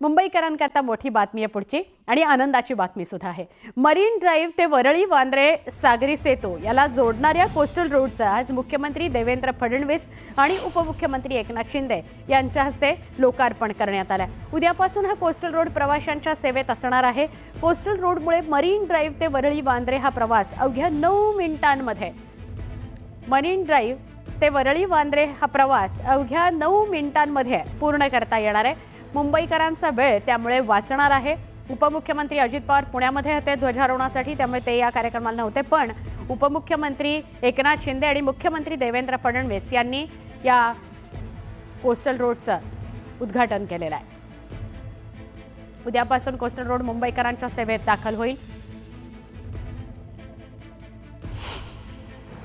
मुंबईकरांकरता मोठी बातमी आहे पुढची आणि आनंदाची बातमी सुद्धा आहे। मरीन ड्राईव्ह ते वरळी वांद्रे सागरी सेतू याला जोडणाऱ्या कोस्टल रोडचा आज मुख्यमंत्री देवेंद्र फडणवीस आणि उपमुख्यमंत्री एकनाथ शिंदे यांच्या हस्ते लोकार्पण करण्यात आले। उद्यापासून हा कोस्टल रोड प्रवाशांच्या सेवेत असणार आहे। कोस्टल रोडमुळे मरीन ड्राईव्ह ते वरळी वांद्रे हा प्रवास अवघ्या 9 मिनिटांमध्ये मरीन ड्राईव्ह ते वरळी वांद्रे हा प्रवास अवघ्या 9 मिनिटांमध्ये पूर्ण करता येणार आहे। मुंबईकरांचा वेळ त्यामुळे वाचणार आहे। उपमुख्यमंत्री अजित पवार पुण्यामध्ये होते ध्वजारोहणासाठी, त्यामुळे ते या कार्यक्रमाला नव्हते, पण उपमुख्यमंत्री एकनाथ शिंदे आणि मुख्यमंत्री देवेंद्र फडणवीस यांनी या कोस्टल रोडचं उद्घाटन केलेलं आहे। उद्यापासून कोस्टल रोड मुंबईकरांच्या सेवेत दाखल होईल।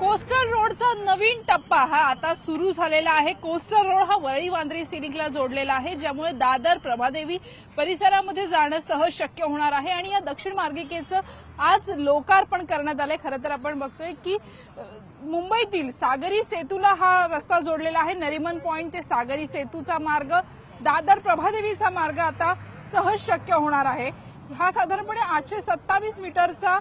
कोस्टल रोडचा नवीन टप्पा हा आता सुरू झालेला आहे। कोस्टल रोड हा वरळी वांद्रे सिलिंकला जोडलेला आहे, ज्यामुळे दादर प्रभादेवी परिसरामध्ये जाणं सहज शक्य होणार आहे आणि या दक्षिण मार्गिकेचं आज लोकार्पण करण्यात आलंय। खरं तर आपण बघतोय की मुंबईतील सागरी सेतूला हा रस्ता जोडलेला आहे। नरिमन पॉइंट ते सागरी सेतूचा मार्ग, दादर प्रभादेवीचा मार्ग आता सहज शक्य होणार आहे। हा साधारणपणे 827 मीटरचा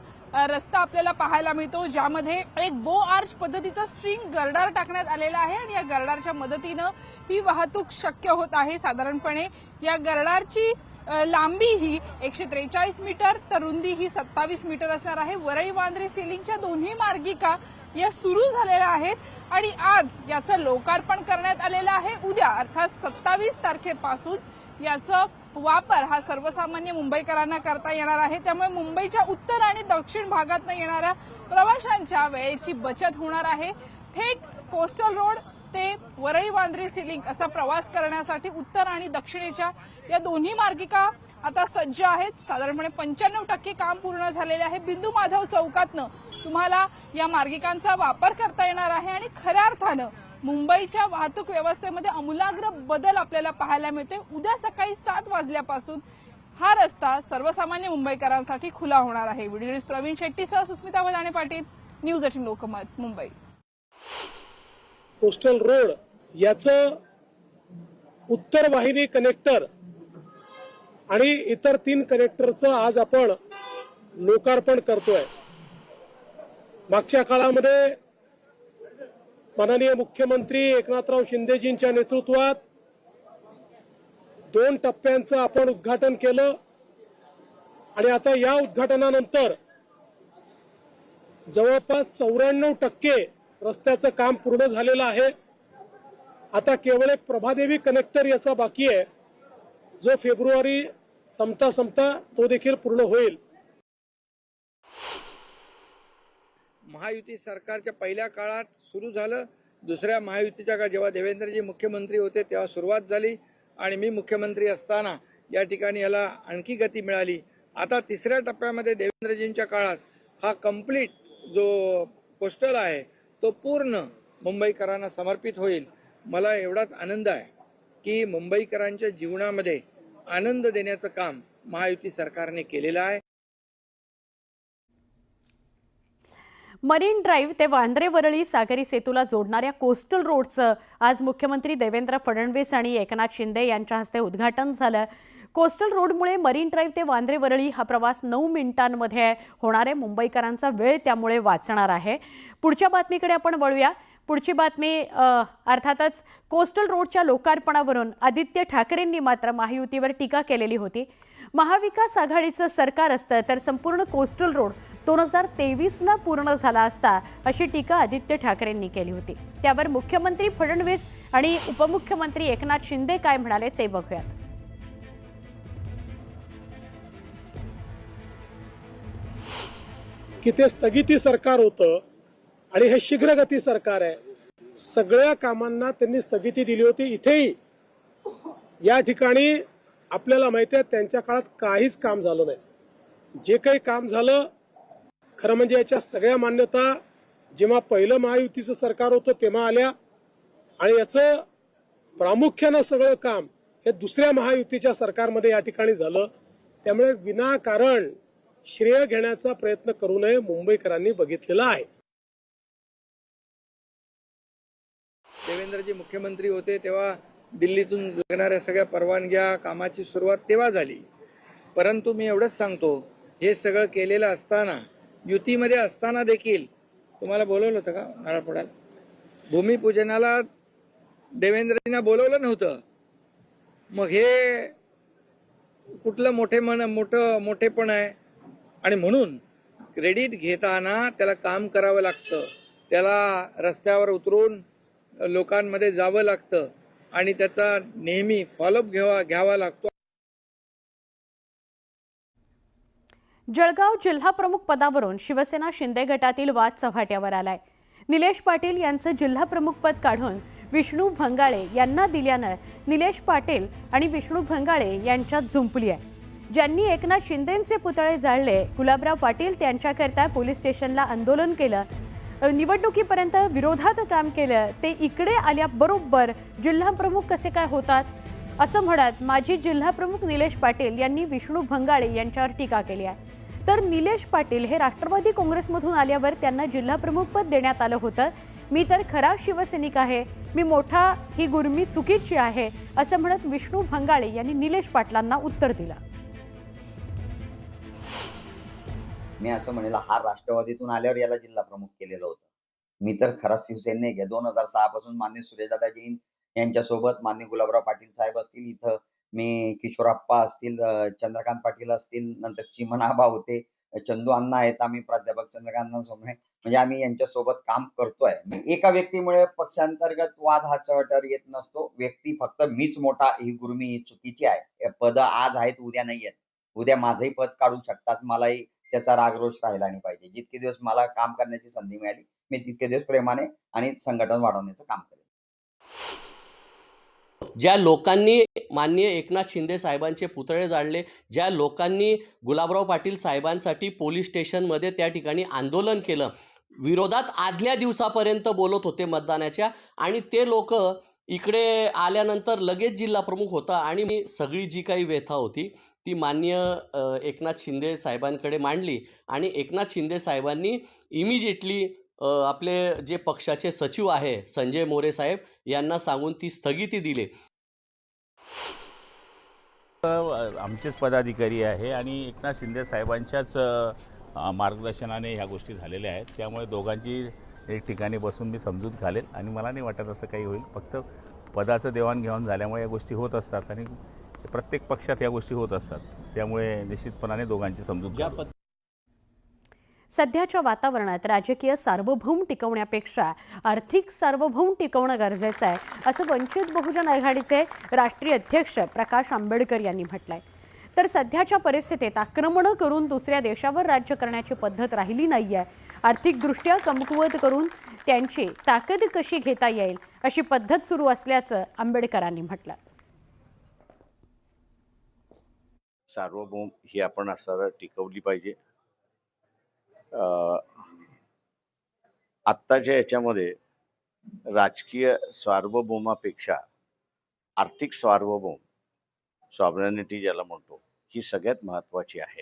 रस्ता आपल्याला पाहायला मिळतो, ज्यामध्ये एक बो आर्च पद्धतीचा स्ट्रिंग गर्डार टाकण्यात आलेला आहे आणि या गर्डारच्या मदतीनं ही वाहतूक शक्य होत आहे। साधारणपणे या गर्डारची लांबी ही 143 मीटर तर रुंदी ही 27 मीटर असणार आहे। वरळी वांद्रे सिलिंकच्या दोन्ही मार्गिका या सुरू झालेल्या आहेत आणि आज याचं लोकार्पण करण्यात आलेलं आहे। उद्या अर्थात 27 तारखेपासून याचा वापर हा सर्वसामान्य मुंबईकरांना करता येणार आहे। त्यामुळे मुंबईच्या उत्तर आणि दक्षिण भागातून येणाऱ्या प्रवाशांच्या वेळेची बचत होणार आहे। थेट कोस्टल रोड ते वरळी वांद्रे सिलिंक असा प्रवास करण्यासाठी उत्तर आणि दक्षिणेच्या या दोन्ही मार्गिका आता सज्ज आहेत। साधारणपणे 95% काम पूर्ण झालेले आहे। बिंदू माधव चौकातनं तुम्हाला या मार्गिकांचा वापर करता येणार आहे आणि खऱ्या अर्थानं मुंबईच्या वाहतूक व्यवस्थेमध्ये आमूलाग्र बदल आपल्याला पाहायला मिळते। उद्या सकाळी 7 वाजल्यापासून हा रस्ता सर्वसामान्य मुंबईकरांसाठी खुला होणार आहे। व्हिडिओ प्रवीण शेट्टीसह Susmita Wadane Patil, news 18 Lokmat, Mumbai. Coastal road याचं उत्तर वाहिनी कनेक्टर आणि इतर 3 कनेक्टरचं आज आपण लोकार्पण करतोय। मागच्या काळामध्ये माननीय मुख्यमंत्री एकनाथराव शिंदेजींच्या नेतृत्वात 2 टप्प्यांचं आपण उद्घाटन केलं आणि आता या उद्घाटनानंतर जवळपास 94% रस्त्याचं काम पूर्ण झालेलं आहे। आता केवळ एक प्रभादेवी कनेक्टर याचा बाकी आहे, जो फेब्रुवारी संपता तो देखील पूर्ण होईल। महायुती सरकारच्या पहिल्या काळात सुरू झालं। दुसऱ्या महायुतीच्या काळात जेव्हा देवेंद्रजी मुख्यमंत्री होते तेव्हा सुरुवात झाली आणि मी मुख्यमंत्री असताना या ठिकाणी याला आणखी गती मिळाली। आता तिसऱ्या टप्प्यामध्ये देवेंद्रजींच्या काळात हा कंप्लीट जो कोस्टल आहे तो पूर्ण मुंबईकरांना समर्पित होईल। मला एवढाच आनंद आहे की मुंबईकरांच्या जीवनामध्ये आनंद देण्याचं काम महायुती सरकारने केलेलं आहे। मरीन ड्राईव्ह ते वांद्रे वरळी सागरी सेतूला जोडणाऱ्या कोस्टल रोडचं आज मुख्यमंत्री देवेंद्र फडणवीस आणि एकनाथ शिंदे यांच्या हस्ते उद्घाटन झालं। कोस्टल रोडमुळे मरीन ड्राईव्ह ते वांद्रे वरळी हा प्रवास 9 मिनिटांमध्ये होणार आहे। मुंबईकरांचा वेळ त्यामुळे वाचणार आहे। पुढच्या बातमीकडे आपण वळूया। पुढची बातमी अर्थातच कोस्टल रोडच्या लोकार्पणावरून आदित्य ठाकरेंनी मात्र महायुतीवर टीका केलेली होती। महाविकास आघाडीचं सरकार असतं तर संपूर्ण कोस्टल रोड 2023ला पूर्ण झाला असता, अशी टीका आदित्य ठाकरेंनी केली होती। त्यावर मुख्यमंत्री फडणवीस आणि उपमुख्यमंत्री एकनाथ शिंदे काय म्हणाले ते बघूयात। की ते स्थगिती सरकार होतं आणि हे शीघ्रगती सरकार आहे। सगळ्या कामांना त्यांनी स्थगिती दिली होती। इथेही या ठिकाणी आपल्याला माहिती आहे त्यांच्या काळात काहीच काम झालं नाही। जे काही काम झालं खरं म्हणजे याच्या सगळ्या मान्यता जेव्हा पहिलं महायुतीचं सरकार होतं तेव्हा आल्या आणि याचं प्रामुख्यानं सगळं काम हे दुसऱ्या महायुतीच्या सरकारमध्ये या ठिकाणी झालं। त्यामुळे विनाकारण श्रेय घेण्याचा प्रयत्न करू नये मुंबईकरांनी बघितलेला आहे। देवेंद्रजी मुख्यमंत्री होते तेव्हा दिल्लीतून लागणाऱ्या सगळ्या परवानग्या कामाची सुरुवात तेव्हा झाली. परंतु मी एवढंच सांगतो, हे सगळं केलेलं असताना, युतीमध्ये असताना देखील तुम्हाला बोलवलं होतं का नारळ फोडायला? भूमिपूजनाला देवेंद्रजींना बोलवलं नव्हतं. मग हे कुठलं मोठेपण आहे? आणि म्हणून क्रेडिट घेताना त्याला काम करावं लागतं, त्याला रस्त्यावर उतरून लोकांमध्ये जावं लागतं आणि त्याचा नेहमी फॉलोअप घ्यावा लागतो. जळगाव जिल्हाप्रमुख पदावरून शिवसेना शिंदे गटातील वाद चव्हाट्यावर आलाय. निलेश पाटील यांचं जिल्हाप्रमुख पद काढून विष्णू भंगाळे यांना दिल्यानं निलेश पाटील आणि विष्णू भंगाळे यांच्यात झुंपली आहे. ज्यांनी एकनाथ शिंदेंचे पुतळे जाळले, गुलाबराव पाटील त्यांच्याकरता पोलीस स्टेशनला आंदोलन केलं, निवडणुकीपर्यंत विरोधात काम केलं, ते इकडे आल्याबरोबर जिल्हाप्रमुख कसे काय होतात असं म्हणत माजी जिल्हाप्रमुख निलेश पाटील यांनी विष्णू भंगाळे यांच्यावर टीका केली आहे. तर निलेश पाटील हे राष्ट्रवादी काँग्रेसमधून आल्यावर त्यांना जिल्हाप्रमुख पद देण्यात आलं होतं. मी तर खरा शिवसैनिक आहे, मी मोठा, ही गुरमी चुकीची आहे असं म्हणत विष्णू भंगाळे यांनी निलेश पाटलांना उत्तर दिलं. मी असं म्हणेल, हा राष्ट्रवादीतून आल्यावर याला जिल्हा प्रमुख केलेलं होतं. मी तर खरा शिवसैनिक आहे. 2006 पासून मान्य सुरेशदादाजी यांच्यासोबत, मान्य गुलाबराव पाटील साहेब असतील, इथं मी किशोरप्पा असतील, चंद्रकांत पाटील असतील, नंतर चिमणाबा होते, चंदू अण्णा आहेत, आम्ही प्राध्यापक चंद्रकांत सोमणे, म्हणजे आम्ही यांच्यासोबत काम करतोय. एका व्यक्तीमुळे पक्षांतर्गत वाद हा चव्हाट्यावर येत नसतो. व्यक्ती फक्त मीच मोठा, ही गुरमी चुकीची आहे. पद आज आहेत, उद्या नाही आहेत. उद्या माझंही पद काढू शकतात. मलाही त्याचा रागरोष राहिला नाही पाहिजे. जितके दिवस मला काम करण्याची संधी मिळाली, मी तितके दिवस प्रेमाने आणि संघटन वाढवण्याचं काम करेन. ज्या लोकांनी माननीय एकनाथ शिंदे साहेबांचे पुतळे जाळले, ज्या लोकांनी गुलाबराव पाटील साहेबांसाठी पोलीस स्टेशनमध्ये त्या ठिकाणी आंदोलन केलं, विरोधात आदल्या दिवसापर्यंत बोलत होते मतदानाच्या, आणि ते लोक इकडे आल्यानंतर लगेच जिल्हाप्रमुख होता. आणि मी सगळी जी काही व्यथा होती ती माननीय एकनाथ शिंदे साहेबांकडे मांडली आणि एकनाथ शिंदे साहेबांनी इमिजिएटली आपले जे पक्षाचे सचिव आहे संजय मोरे साहेब यांना सांगून ती स्थगिती दिली. आमचेच पदाधिकारी आहे आणि एकनाथ शिंदे साहेबांच्याच मार्गदर्शनाने ह्या गोष्टी झालेल्या आहेत. त्यामुळे दोघांची एक ठिकाणी बसून मी समजूत घालेल आणि मला नाही वाटत असं काही होईल. फक्त पदाचं देवाणघेवाण झाल्यामुळे या गोष्टी होत असतात आणि प्रत्येक पक्षात या गोष्टी होत असतात. त्यामुळे निश्चितपणाने दोघांची समजूत घ्या. सध्याच्या वातावरणात राजकीय सार्वभौम टिकवण्यापेक्षा आर्थिक सार्वभौम टिकवणं गरजेचं आहे असं वंचित बहुजन आघाडीचे राष्ट्रीय अध्यक्ष प्रकाश आंबेडकर यांनी म्हटलंय. तर सध्याच्या परिस्थितीत आक्रमणं करून दुसऱ्या देशावर राज्य करण्याची पद्धत राहिली नाहीये. आर्थिकदृष्ट्या कमकुवत करून त्यांची ताकद कशी घेता येईल अशी पद्धत सुरू असल्याचं आंबेडकरांनी म्हटलं. सार्वभौम ही आपण असं टिकवली पाहिजे. आत्ताच्या याच्यामध्ये राजकीय सार्वभौमापेक्षा आर्थिक सार्वभौम, सॉव्हरेनिटी ज्याला म्हणतो, ही सगळ्यात महत्वाची आहे.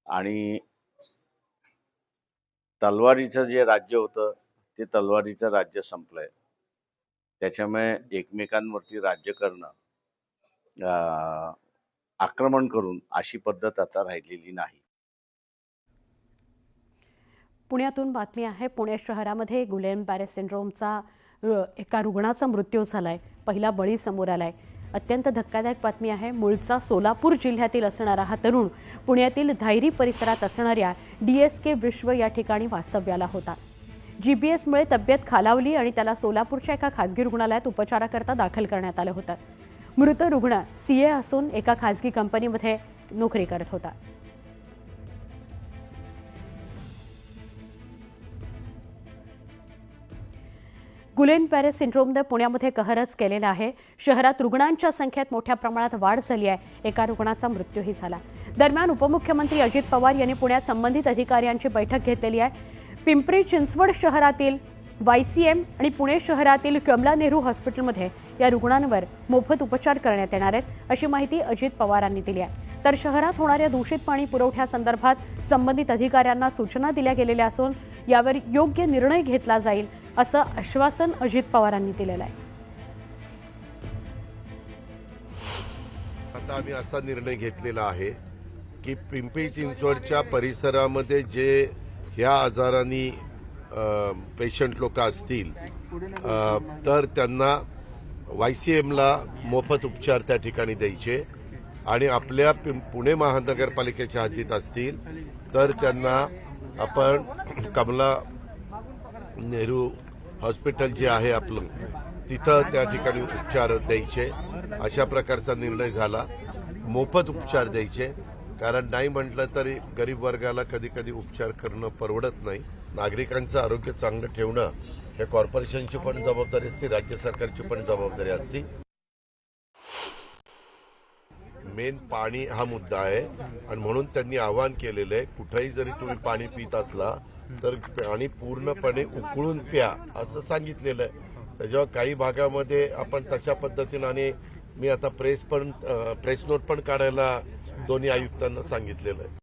आणि तलवारीचं जे राज्य होतं ते तलवारीचं राज्य संपलंय. त्याच्यामुळे एकमेकांवरती राज्य करणं, आक्रमण करून अशी पद्धत आता राहिलेली नाही. पुण्यातून बातमी आहे. पुणे शहरामध्ये गुलेन-बॅरे सिंड्रोमचा एका रुग्णाचा मृत्यू झालाय. पहिला बळी समोर आलाय. अत्यंत धक्कादायक बातमी आहे. मूळचा सोलापूर जिल्ह्यातील असणारा हा तरुण पुण्यातील धायरी परिसरात असणाऱ्या DSK विश्व या ठिकाणी वास्तव्याला होता. GBSमुळे तब्येत खालावली आणि त्याला सोलापूरच्या एका खासगी रुग्णालयात उपचाराकरता दाखल करण्यात आलं होतं. मृत रुग्ण CA असून एका खासगी कंपनीमध्ये नोकरी करत होता. गुलेन-बॅरे सिंड्रोमने पुण्यामध्ये कहरच केलेला आहे. शहरात रुग्णांच्या संख्येत मोठ्या प्रमाणात वाढ झाली आहे. एका रुग्णाचा मृत्यूही झाला. दरम्यान उपमुख्यमंत्री अजित पवार यांनी पुण्यात संबंधित अधिकाऱ्यांची बैठक घेतलेली आहे. पिंपरी चिंचवड शहरातील YCM आणि पुणे शहरातील कमला नेहरू हॉस्पिटलमध्ये या रुग्णांवर मोफत उपचार करण्यात येणार आहेत अशी माहिती अजित पवारांनी दिली आहे. तर शहरात होणाऱ्या दूषित पाणी पुरवठ्यासंदर्भात संबंधित अधिकाऱ्यांना सूचना दिल्या गेलेल्या असून यावर योग्य निर्णय घेतला जाईल असं आश्वासन अजित पवारांनी दिलेलं आहे. आता आम्ही असा निर्णय घेतलेला आहे की पिंपरी चिंचवडच्या परिसरामध्ये जे ह्या आजाराने पेशंट लोक असतील तर त्यांना YCMला मोफत उपचार त्या ठिकाणी द्यायचे आणि आपल्या पुणे महानगरपालिकेच्या हद्दीत असतील तर त्यांना आपण कमला नेहरू हॉस्पिटल जे आहे आपलं तिथं त्या ठिकाणी उपचार द्यायचे अशा प्रकारचा निर्णय झाला. मोफत उपचार द्यायचे, कारण नाही म्हटलं तरी गरीब वर्गाला कधी कधी उपचार करणं परवडत नाही. नागरिकांचं आरोग्य चांगलं ठेवणं हे कॉर्पोरेशनची पण जबाबदारी असते, राज्य सरकारची पण जबाबदारी असते. मेन पाणी हा मुद्दा आहे आणि म्हणून त्यांनी आवाहन केलेलं आहे कुठेही जरी तुम्ही पाणी पित असला तर पाणी पूर्णपणे उकळून प्या असं सांगितलेलं आहे. त्याच्यावर काही भागामध्ये आपण तशा पद्धतीनं आणि मी आता प्रेस नोट पण काढायला दोन्ही आयुक्तांना सांगितलेलं आहे.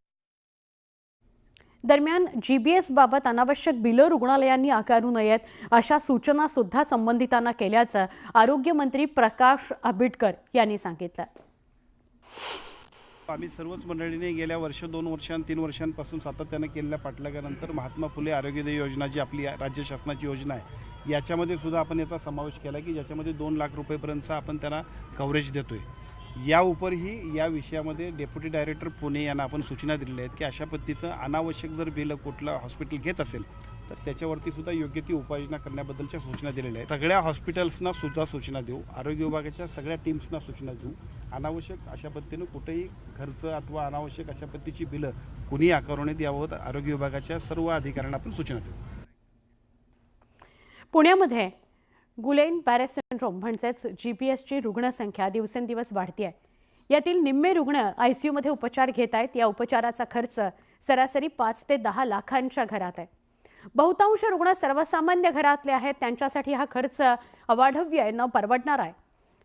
दरम्यान GBS बाबत अनावश्यक बिलं रुग्णालयांनी आकारू नयेत अशा सूचना सुद्धा संबंधितांना केल्याचं आरोग्यमंत्री प्रकाश आंबेडकर यांनी सांगितलं. आम्ही सर्वच मंडळीने गेल्या वर्ष 2 वर्ष 3 वर्षांपासून सातत्यानं केलेल्या पाठलागानंतर महात्मा फुले आरोग्योदय योजना जी आपली राज्य शासनाची योजना आहे याच्यामध्ये सुद्धा आपण याचा समावेश केला की ज्याच्यामध्ये 2 लाख रुपयेपर्यंतचा आपण त्यांना कव्हरेज देतोय. या उपरही या विषयामध्ये डेप्युटी डायरेक्टर पुणे यांना आपण सूचना दिलेल्या आहेत की अशा पद्धतीचं अनावश्यक जर बिल कुठलं हॉस्पिटल घेत असेल तर त्याच्यावरती सुद्धा योग्य ती उपाययोजना करण्याबद्दलच्या सूचना दिलेल्या आहेत. सगळ्या हॉस्पिटल्सना सुद्धा सूचना देऊ, आरोग्य विभागाच्या सगळ्या टीम्सना सूचना देऊ, अनावश्यक अशा पद्धतीनं कुठेही खर्च अथवा अनावश्यक अशा पद्धतीची बिलं कुणी आकारण्यात यावं आरोग्य विभागाच्या सर्व अधिकाऱ्यांना आपण सूचना देऊ. पुण्यामध्ये गुलेन बॅरे सिंड्रोम म्हणजेच GBSची रुग्णसंख्या दिवसेंदिवस वाढते आहे. यातील निम्मे रुग्ण ICUमध्ये उपचार घेत आहेत. या उपचाराचा खर्च सरासरी 5 ते 10 लाखांच्या घरात आहे. बहुतांश रुग्ण सर्वसामान्य घरातले आहेत, त्यांच्यासाठी हा खर्च अवाढव्य आहे, न परवडणार आहे.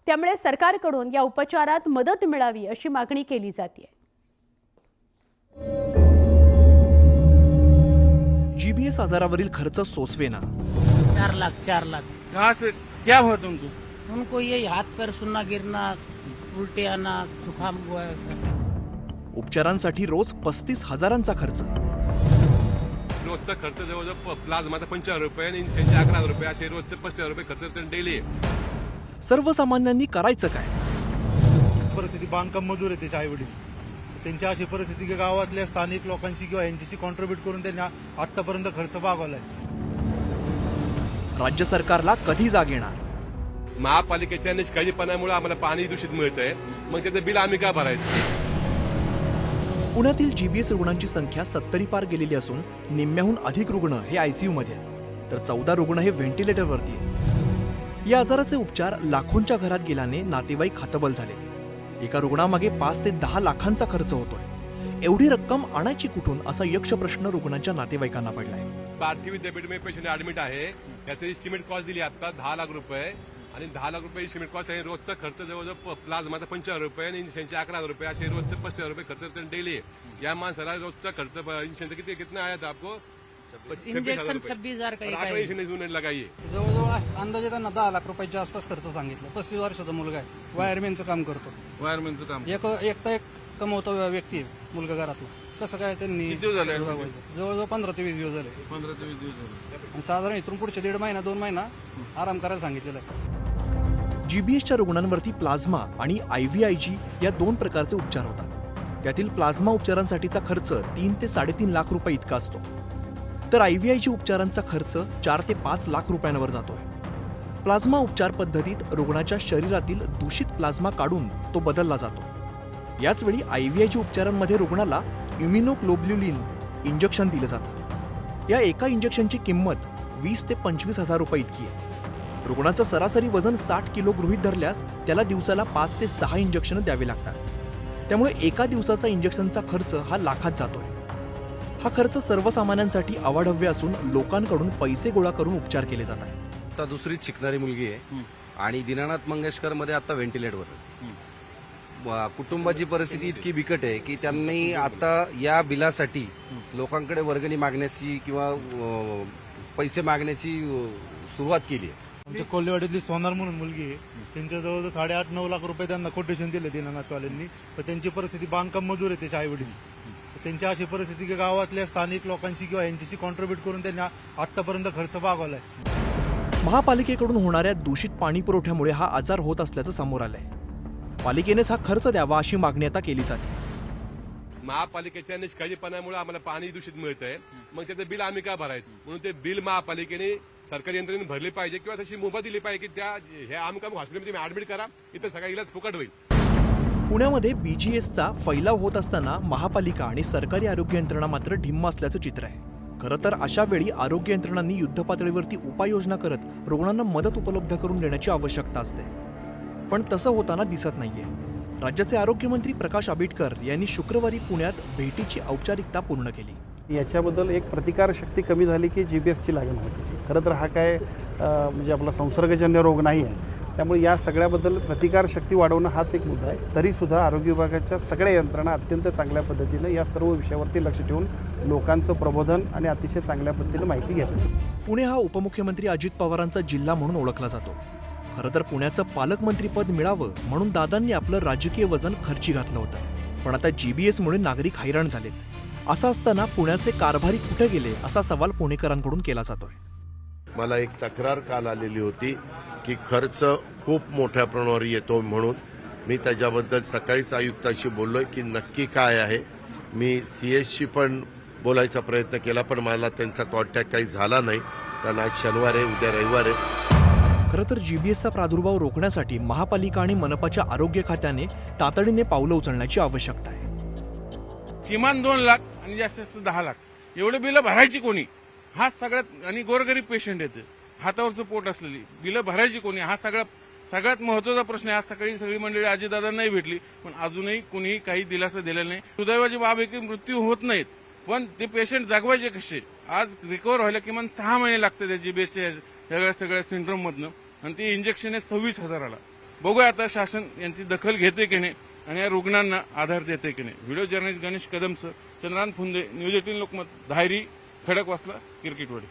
त्यामुळे सरकारकडून या उपचारात मदत मिळावी अशी मागणी केली जाते. GBS आजारावरील खर्च सोसवेना. 4 लाख कहाँ से क्या हुआ तुमको? उनको ये हाथ पैर सुनना, गिरना, उल्टे आना, जुकाम हुआ है. उपचारांसाठी रोज 35,000चा खर्च. रोजचा खर्च जवळजवळ प्लाझ्माचा 75 रुपये आणि इन्शुरन्सचे 11 रुपये असे रोजचे 35,000 रुपये खर्च डेली. सर्वसामान्यांनी करायचं काय? परिस्थिती बांधकाम मजूर आहे त्याचे आईवडील, त्यांच्या अशी परिस्थिती की गावातल्या स्थानिक लोकांशी किंवा यांच्याशी कॉन्ट्रीब्यूट करून त्यांनी आतापर्यंत खर्च भागवलाय. राज्य सरकारला कधी जाग येणार? महापालिकेच्या निष्काळजीपणामुळे आम्हाला पाणी दूषित मिळतंय, मग त्याचं बिल आम्ही का भरायचं? पुण्यातील GBS रुग्णांची संख्या 70 पार गेलेली असून निम्म्याहून अधिक रुग्ण हे ICUमध्ये आहेत, तर 14 रुग्ण हे व्हेंटिलेटरवरती आहेत. या आजाराचे उपचार लाखोंच्या घरात गेल्याने नातेवाईक हतबल झाले. एका रुग्णामागे 5 ते 10 लाखांचा खर्च होतोय. एवढी रक्कम आणायची कुठून असा यक्ष प्रश्न रुग्णांच्या नातेवाईकांना पडलाय. भारतीय विद्यापीठ पेशंट ऍडमिट आहे, त्याचं इस्टिमेट कॉस्ट दिली आता 10 लाख रुपये आणि 10 लाख रुपये इस्टिमेट कॉस्ट आहे. रोजचा खर्च जवळजवळ प्लाझ्माचा 75 रुपये आणि इन्शुरन्सचे 11 रुपये असे रोजचे 35,000 रुपये खर्च डेली. या माणसाला रोजचा खर्च इन्शुरन्स कितना आया था आपको? इंजेक्शन 26,000 का इंश्योरेंस लगाइए. जवळजवळ अंदाजे त्यांना 10 लाख रुपयाच्या आसपास खर्च सांगितलं. 35 वर्षाचा मुलगा आहे, वायरमॅनचं काम करतो. वायरमॅनचं काम एक कमवता व्यक्ती आहे मुलगा घरातला. कसं काय त्यांनी जवळजवळ 15 ते 20 दिवस झाले. 15 ते 20 दिवस झाले. आणि साधारण इथून पुढचे 1.5 महिना 2 महिना आराम करायला सांगितलेलं आहे. GBSच्या रुग्णांवरती प्लाझ्मा आणि IVIG या 2 प्रकारचे उपचार होतात. त्यातील प्लाझ्मा उपचारांसाठीचा खर्च 3 ते 3.5 लाख रुपये इतका असतो, तर IVIG उपचारांचा खर्च 4 ते 5 लाख रुपयांवर जातोय. प्लाझ्मा उपचार पद्धतीत रुग्णाच्या शरीरातील दूषित प्लाझ्मा काढून तो बदलला जातो. याचवेळी IVIG उपचारांमध्ये रुग्णाला इम्युनोग्लोब्युलिन इंजेक्शन दिलं जातं. या एका इंजेक्शनची किंमत 20 ते 25,000 रुपये इतकी आहे. रुग्णाचं सरासरी वजन 60 किलो गृहीत धरल्यास त्याला दिवसाला 5 ते 6 इंजेक्शन द्यावे लागतात. त्यामुळे एका दिवसाचा इंजेक्शनचा खर्च हा लाखात जातोय. हा खर्च सर्वसामान्यांसाठी अवाढव्य असून लोकांकडून पैसे गोळा करून उपचार केले जात आहेत. आता दुसरीच शिकणारी मुलगी आहे आणि दीनानाथ मंगेशकर मध्ये आता व्हेंटिलेटरवर. कुटुंबाची परिस्थिती इतकी बिकट आहे की त्यांनी आता या बिलासाठी लोकांकडे वर्गणी मागण्याची किंवा पैसे मागण्याची सुरुवात केली आहे. आमच्या कोल्हेवाडीतली सोनार म्हणून मुलगी आहे, त्यांच्या जवळ 8.5-9 लाख रुपये त्यांना कोटेशन दिले दीनानाथवाल्यांनी. पण त्यांची परिस्थिती बांधकाम मजूर आहे, त्याचे आई वडील. त्यांची अशी परिस्थिती की गावातल्या स्थानिक लोकांशी किंवा यांच्याशी कॉन्ट्रीब्युट करून त्यांनी आतापर्यंत खर्च भागवलाय. महापालिकेकडून होणाऱ्या दूषित पाणी पुरवठ्यामुळे हा आजार होत असल्याचं समोर आलंय. पालिकेनेच हा खर्च द्यावा अशी मागणी आता केली जाते. महापालिकेच्या निष्काळजीपणामुळे आम्हाला पाणी दूषित मिळतंय, मग त्याचं बिल आम्ही का भरायचं? म्हणून ते बिल महापालिकेने सरकारी यंत्रणेने भरली पाहिजे किंवा तशी मुभा दिली पाहिजे की त्या ह्या आमकाम हॉस्पिटलमध्ये ऍडमिट करा, इथं सगळा इलाज फुकट होईल. पुण्यामध्ये बीजीएसचा फैलाव होत असताना महापालिका आणि सरकारी आरोग्य यंत्रणा मात्र ढिम्म असल्याचं चित्र आहे. खरं तर अशा वेळी आरोग्य यंत्रणांनी युद्धपातळीवरती उपाययोजना करत रुग्णांना मदत उपलब्ध करून देण्याची आवश्यकता असते, पण तसं होताना दिसत नाहीये. राज्याचे आरोग्यमंत्री प्रकाश आंबेडकर यांनी शुक्रवारी पुण्यात भेटीची औपचारिकता पूर्ण केली. याच्याबद्दल एक प्रतिकारशक्ती कमी झाली की जीबीएसची लागण होती. खरं तर हा काय म्हणजे आपला संसर्गजन्य रोग नाही आहे, त्यामुळे या सगळ्याबद्दल प्रतिकारशक्ती वाढवणं हाच एक मुद्दा आहे. तरीसुद्धा आरोग्य विभागाच्या सगळ्या यंत्रणा अत्यंत चांगल्या पद्धतीनं या सर्व विषयावरती लक्ष ठेवून लोकांचं प्रबोधन आणि अतिशय चांगल्या पद्धतीनं माहिती घेतात. पुणे हा उपमुख्यमंत्री अजित पवारांचा जिल्हा म्हणून ओळखला जातो. खरं तर पुण्याचं पालकमंत्रीपद मिळावं म्हणून दादांनी आपलं राजकीय वजन खर्ची घातलं होतं, पण आता जीबीएसमुळे नागरिक हैराण झालेत. असं असताना पुण्याचे कारभारी कुठे गेले असा सवाल पुणेकरांकडून केला जातोय. मला एक तक्रार काल आलेली होती की खर्च खूप मोठ्या प्रमाणावर येतो म्हणून. मी त्याच्याबद्दल सकाळीच आयुक्ताशी बोललोय की नक्की काय आहे. मी सीएसशी पण बोलायचा प्रयत्न केला, पण मला त्यांचा कॉन्टॅक्ट काही झाला नाही, कारण आज शनिवार आहे, उद्या रविवार आहे. खरं तर जीबीएसचा प्रादुर्भाव रोखण्यासाठी महापालिका आणि मनपाच्या आरोग्य खात्याने तातडीने पावलं उचलण्याची आवश्यकता आहे. किमान 2 लाख आणि जास्तीत जास्त 10 लाख एवढे बिलं भरायची कोणी? हा सगळ्यात, आणि गोरगरीब पेशंट येते, हातावरचं पोट असलेली बिलं भरायची कोणी? हा सगळ्यात महत्वाचा प्रश्न आहे. आज सकाळी सगळी मंडळी अजितदादा नाही भेटली, पण अजूनही कुणीही काही दिलासा दिलेला नाही. सुदैवाची बाब आहे की मृत्यू होत नाहीत, पण ते पेशंट जगवायचे कसे? आज रिकव्हर व्हायला किमान 6 महिने लागतात त्या जीबीएसच्या सगळ्या सिंड्रोम मधनं, आणि ते इंजेक्शन आहे 26,000ला. बघूया आता शासन यांची दखल घेते की नाही आणि या रुग्णांना आधार देते की नाही. व्हिडिओ जर्नलिस्ट गणेश कदमसह चंद्रकांत फुंदे, न्यूज 18 लोकमत, धायरी, खडकवासला, किरकिटवाडी.